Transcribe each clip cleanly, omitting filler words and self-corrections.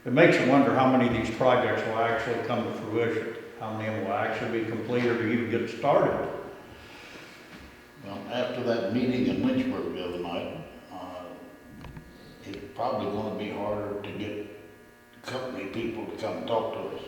It makes you wonder how many of these projects will actually come to fruition, how many will actually be completed or even get started. Well, after that meeting in Lynchburg the other night, it's probably gonna be harder to get company people to come talk to us.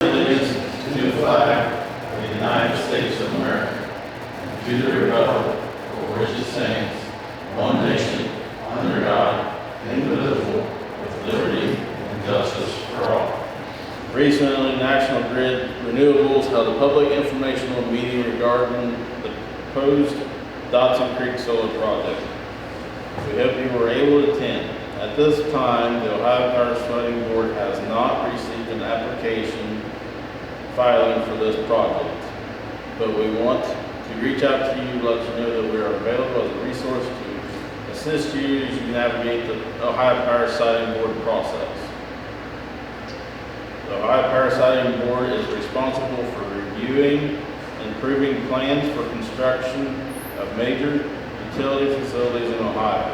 Allegiance to the flag of the United States of America, to the republic for which it stands, one nation, under God, indivisible, with liberty and justice for all. Recently, National Grid Renewables held a public informational meeting regarding the proposed Dotson Creek Solar Project. We hope you were able to attend. At this time, the Ohio Power Siting Board has not received an application filing for this project, but we want to reach out to you, let you know that we are available as a resource to assist you as you navigate the Ohio Power Siting Board process. The Ohio Power Siting Board is responsible for reviewing and approving plans for construction of major utility facilities in Ohio.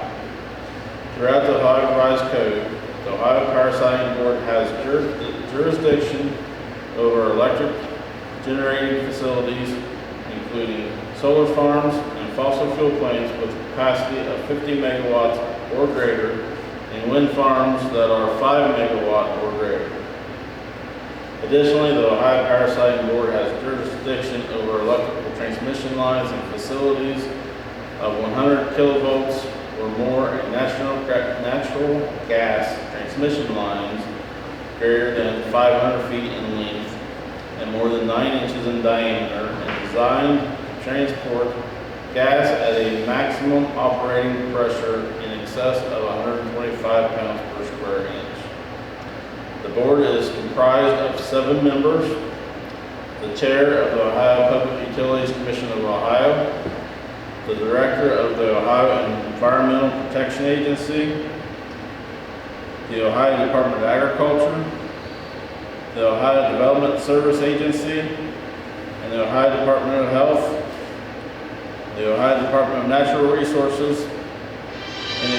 Throughout the Ohio Revised Code, the Ohio Power Siting Board has jurisdiction over electric generating facilities, including solar farms and fossil fuel plants with a capacity of 50 megawatts or greater, and wind farms that are 5 megawatt or greater. Additionally, the Ohio Power Siting Board has jurisdiction over electrical transmission lines and facilities of 100 kilovolts or more, and natural gas transmission lines greater than 500 feet in length and more than 9 inches in diameter, and designed to transport gas at a maximum operating pressure in excess of 125 pounds per square inch. The board is comprised of 7 members: the chair of the Ohio Public Utilities Commission of Ohio, the director of the Ohio Environmental Protection Agency, the Ohio Department of Agriculture, the Ohio Development Service Agency, and the Ohio Department of Health, the Ohio Department of Natural Resources, and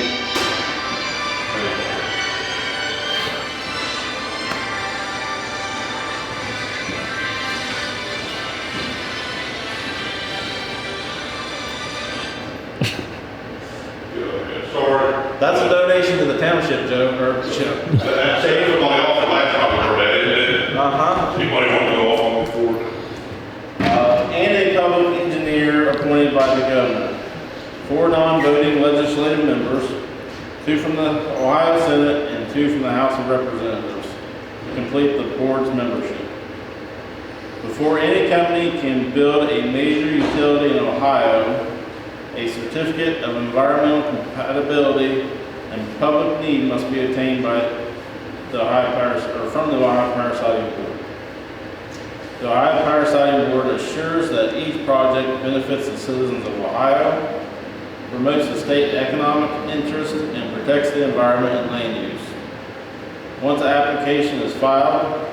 that's a donation to the township, Joe, or Chip. That saved was only off the last time we heard that, didn't it? Anybody want to go off on before? And a public engineer appointed by the governor. 4 non-voting legislative members, 2 from the Ohio Senate and 2 from the House of Representatives, to complete the board's membership. Before any company can build a major utility in Ohio, a certificate of environmental compatibility and public need must be obtained by the from the Ohio Power Siting Board. The Ohio Power Siting Board assures that each project benefits the citizens of Ohio, promotes the state economic interest, and protects the environment and land use. Once the application is filed,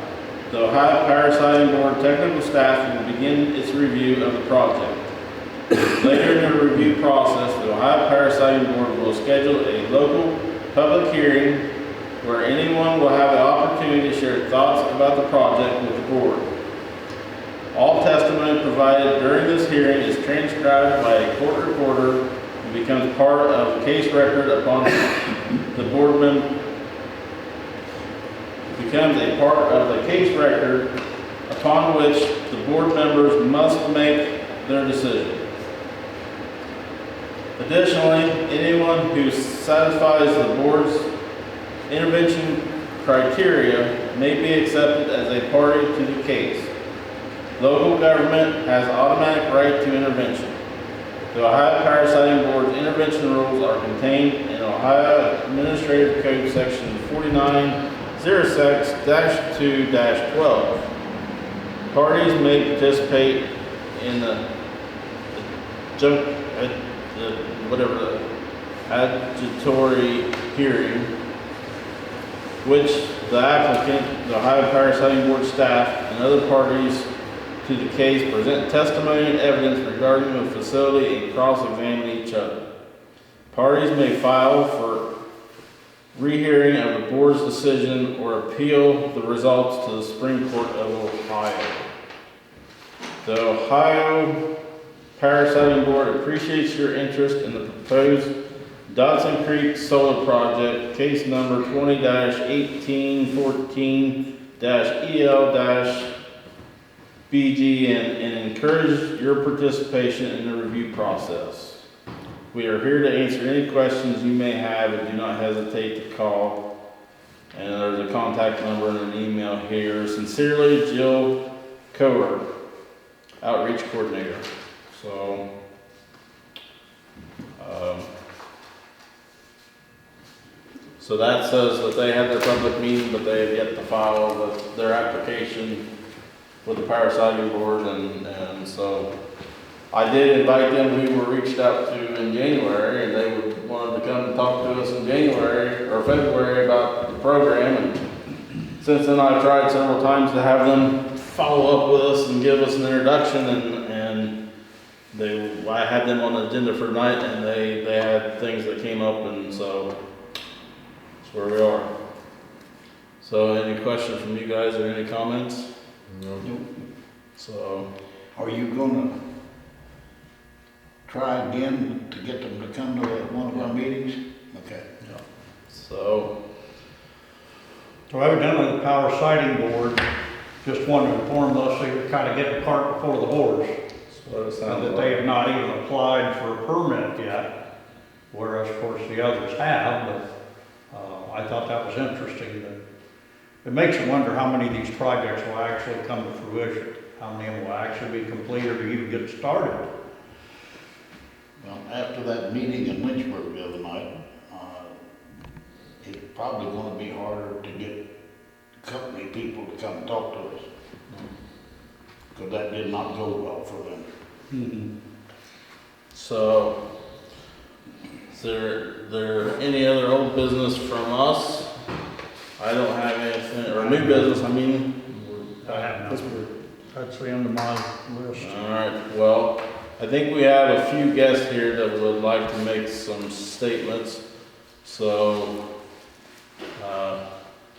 the Ohio Power Siting Board technical staff will begin its review of the project. Later in the review process, the Ohio Power Siting Board will schedule a local public hearing where anyone will have the opportunity to share thoughts about the project with the board. All testimony provided during this hearing is transcribed by a court reporter and becomes part of the case record upon the board member. Becomes a part of the case record upon which the board members must make their decision. Additionally, anyone who satisfies the board's intervention criteria may be accepted as a party to the case. Local government has automatic right to intervention. The Ohio Power Siting Board's intervention rules are contained in Ohio Administrative Code Section 4906-2-12. Parties may participate in the adjudicatory hearing, which the applicant, the Ohio Power Siting Board staff, and other parties to the case present testimony and evidence regarding the facility and cross-examine each other. Parties may file for rehearing of the board's decision or appeal the results to the Supreme Court of Ohio. The Ohio Parasiting Board appreciates your interest in the proposed Dodson Creek Solar Project, case number 20-1814-EL-BG, and encourage your participation in the review process. We are here to answer any questions you may have, and do not hesitate to call. And there's a contact number and an email here. Sincerely, Jill Coer, Outreach Coordinator. So, so that says that they had their public meeting, but they have yet to file their application with the Parasiting Board, and so I did invite them. We were reached out to in January, and they wanted to come and talk to us in January or February about the program. And since then, I've tried several times to have them follow up with us and give us an introduction, and I had them on the agenda for tonight, and they had things that came up, and so that's where we are. So, any questions from you guys or any comments? Nope. So, Are you gonna try again to get them to come to one of our meetings? Okay. so So evidently the Power Sighting Board just wanted to inform us they were kind of getting the cart before the horse. that's what it And sounds that like. they have not even applied for a permit yet, whereas of course the others have, but I thought that was interesting. That it makes you wonder how many of these projects will actually come to fruition, how many of them will actually be completed or even get started. Well, after that meeting in Lynchburg the other night, it's probably gonna be harder to get company people to come talk to us. Because that did not go well for them. So, is there any other old business from us? I don't have anything, or new business, I mean. I have nothing. That's the end of my list. All right, well, I think we have a few guests here that would like to make some statements. So,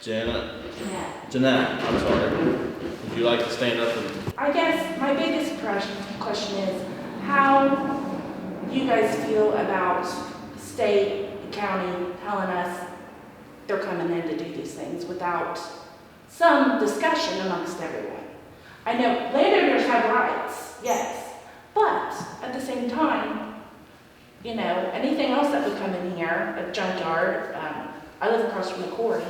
Jeanette, I'm sorry. Would you like to stand up and? I guess my biggest question is how you guys feel about state, county telling us they're coming in to do these things without some discussion amongst everyone. I know landowners have rights, yes, but at the same time, you know, anything else that would come in here, a junkyard, I live across from the quarry,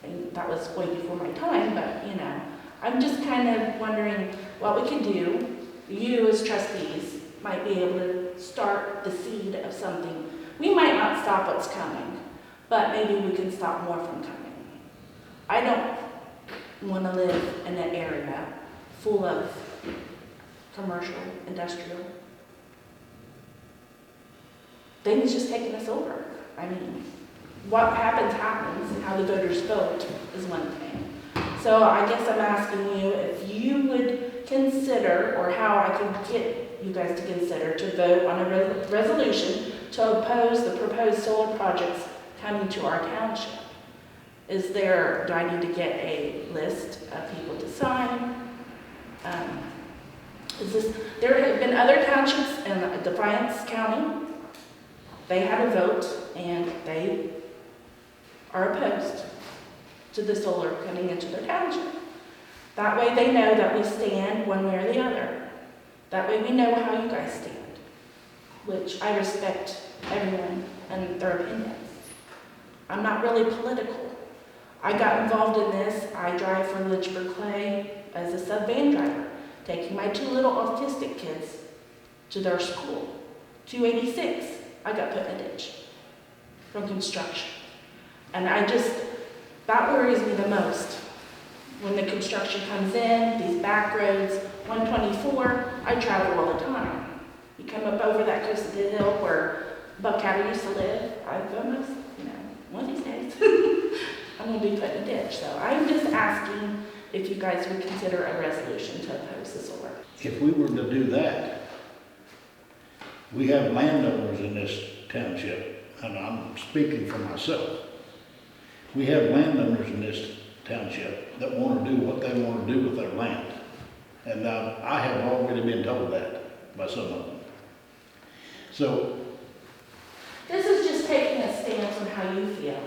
and that was way before my time, but you know, I'm just kind of wondering what we can do. You as trustees might be able to start the seed of something. We might not stop what's coming, but maybe we can stop more from coming. I don't want to live in an area full of commercial, industrial. Things just taking us over. I mean, what happens, and how the voters vote is one thing. So I guess I'm asking you if you would consider, or how I can get you guys to consider, to vote on a resolution to oppose the proposed solar projects coming to our township. Do I need to get a list of people to sign? There have been other townships in Defiance County. They had a vote and they are opposed to the solar coming into their township. That way they know that we stand one way or the other. That way we know how you guys stand, which I respect everyone and their opinions. I'm not really political. I got involved in this. I drive for Lynchburg Clay as a sub-van driver, taking my two little autistic kids to their school. 286, I got put in a ditch from construction. And that worries me the most. When the construction comes in, these back roads, 124, I travel all the time. You come up over that coast of the hill where Buck Hatter used to live, I've almost, one of these days, I'm gonna be put in a ditch. So I'm just asking if you guys would consider a resolution to oppose the solar. If we were to do that, we have landowners in this township, and I'm speaking for myself, We have landowners in this township that want to do what they want to do with their land. And I have already been told that by some of them. So, This is just taking a stance on how you feel.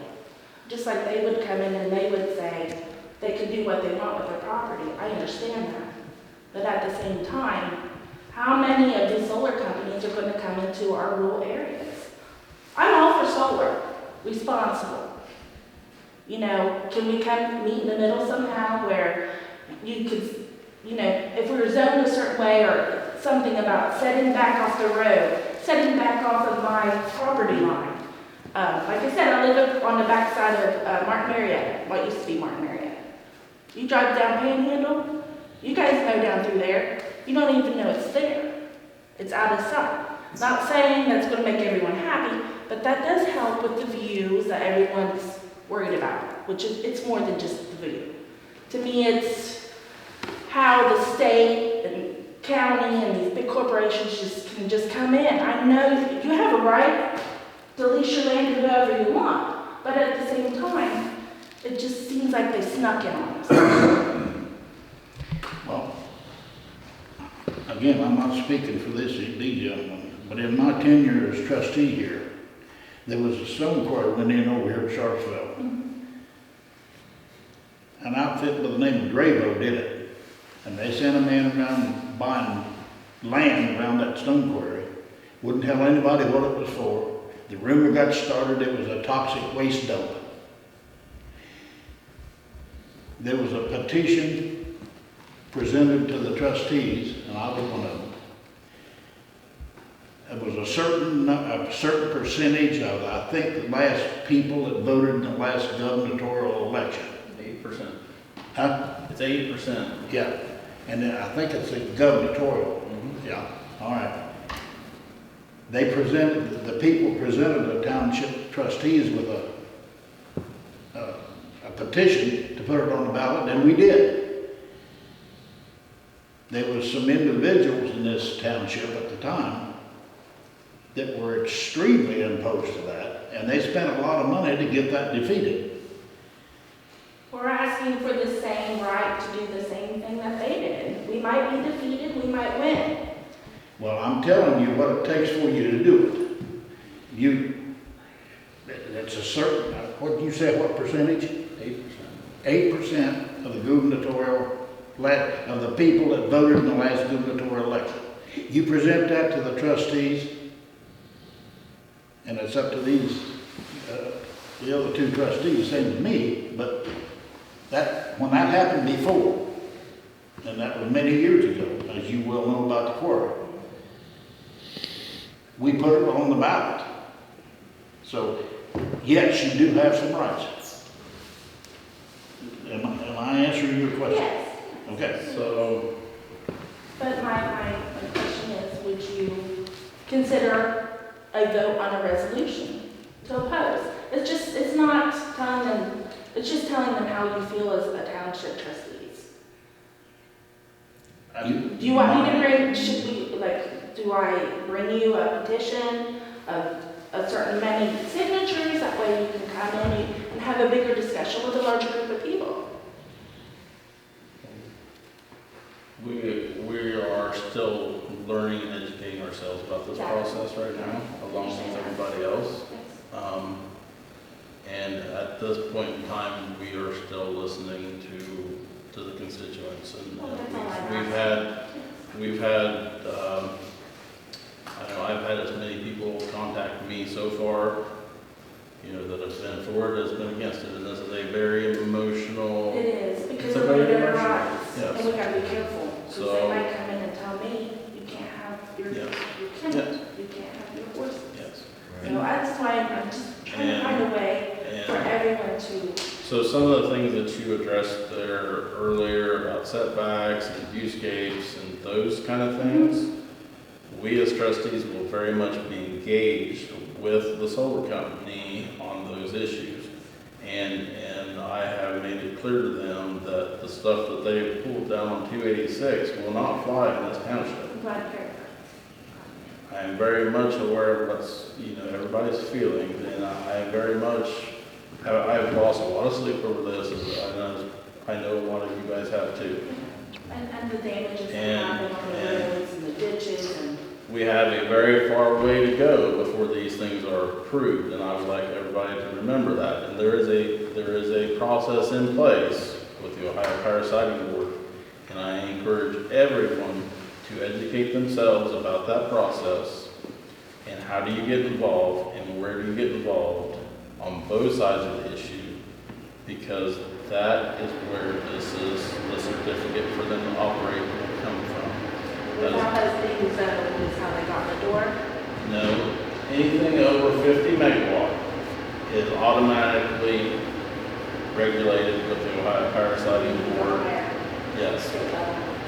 Just like they would come in and they would say they can do what they want with their property. I understand that. But at the same time, how many of these solar companies are going to come into our rural areas? I'm all for solar, responsible. You know, can we come meet in the middle somehow where you could, you know, if we were zoned a certain way or something about setting back off the road, setting back off of my property line. Like I said, I live on the backside of Martin Marietta, what used to be Martin Marietta. You drive down Panhandle, you guys know down through there, you don't even know it's there. It's out of sight. Not saying that's going to make everyone happy, but that does help with the views that everyone's worried about, which is, it's more than just the view. To me, it's how the state and county and these big corporations can just come in. I know you have a right to lease your land to whoever you want, but at the same time, it just seems like they snuck in on us. well, again, I'm not speaking for these gentlemen, but in my tenure as trustee here, there was a stone quarry went in over here at Sharpsville. An outfit by the name of Dravo did it. And they sent a man around buying land around that stone quarry. Wouldn't tell anybody what it was for. The rumor got started it was a toxic waste dump. There was a petition presented to the trustees, and I was one of them. It was a certain percentage of, I think, the last people that voted in the last gubernatorial election. 8%. Huh? It's 8%. Yeah, and then I think it's a gubernatorial. Yeah, all right. They presented, the people presented the township trustees with a petition to put it on the ballot, and we did. There was some individuals in this township at the time that were extremely opposed to that, and they spent a lot of money to get that defeated. We're asking for the same right to do the same thing that they did. We might be defeated, we might win. Well, I'm telling you what it takes for you to do it. It's a certain, what did you say, what percentage? 8%. 8% of the gubernatorial, of the people that voted in the last gubernatorial election. You present that to the trustees, and it's up to these, the other two trustees, same as me, but when that happened before, and that was many years ago, as you well know about the quarry, we put it on the ballot. So, yes, you do have some rights. Am I answering your question? Yes. Okay. So, But my question is, would you consider a vote on a resolution to oppose? It's not telling them, it's just telling them how you feel as a township trustees. Do you want me to do I bring you a petition of a certain many signatures? That way you can come in and have a bigger discussion with a larger group of people. we are still learning and educating ourselves about this process right now, along with everybody else. And at this point in time, we are still listening to the constituents, and we've had I know I've had as many people contact me so far, that have been for it as been against it, and this is a very emotional. It is, because It's a of very their emotional, rights, yes. and we gotta be careful, because So- they might come in and tell me, you can't have your, Yes. you can't Yes. have your horses. Yes. So that's why I'm just trying to find a way for everyone to. So some of the things that you addressed there earlier about setbacks and viewscapes and those kind of things, we as trustees will very much be engaged with the solar company on those issues. And I have made it clear to them that the stuff that they have pulled down on 286 will not fly in this township. I'm glad to hear I am very much aware of what's, everybody's feelings, and I am very much I've lost a lot of sleep over this, I know a lot of you guys have too. And the damages that And- happen on the and- roads and the ditches and. We have a very far way to go before these things are approved, and I would like everybody to remember that. And there is a process in place with the Ohio Fire Siting Board, and I encourage everyone to educate themselves about that process and how do you get involved and where do you get involved on both sides of the issue, because that is where the certificate for them to operate will come from. Without those things, is how they got in the door. No, anything over 50 megawatt is automatically regulated with the Ohio Fire Siting Board. Yes,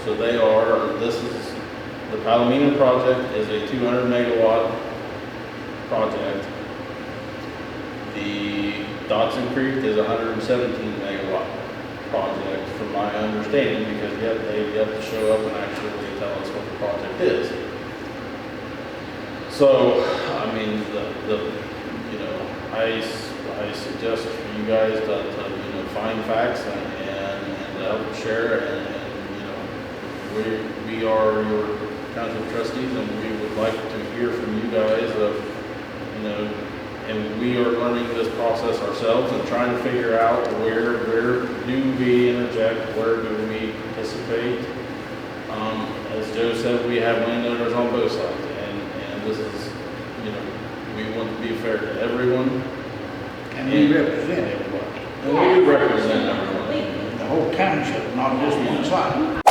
so they are, the Palomino project is a 200 megawatt project. The Dodson Creek is a 117 megawatt project, from my understanding, because they have to show up and actually tell us what the project is. So, I mean, I suggest for you guys to find facts and help share, and we are your township trustees, and we would like to hear from you guys of, and we are learning this process ourselves and trying to figure out where do we interject, where do we participate. As Joe said, we have landowners on both sides, and this is, we want to be fair to everyone. And we represent everybody, And we do represent everyone. the whole township, not just one side.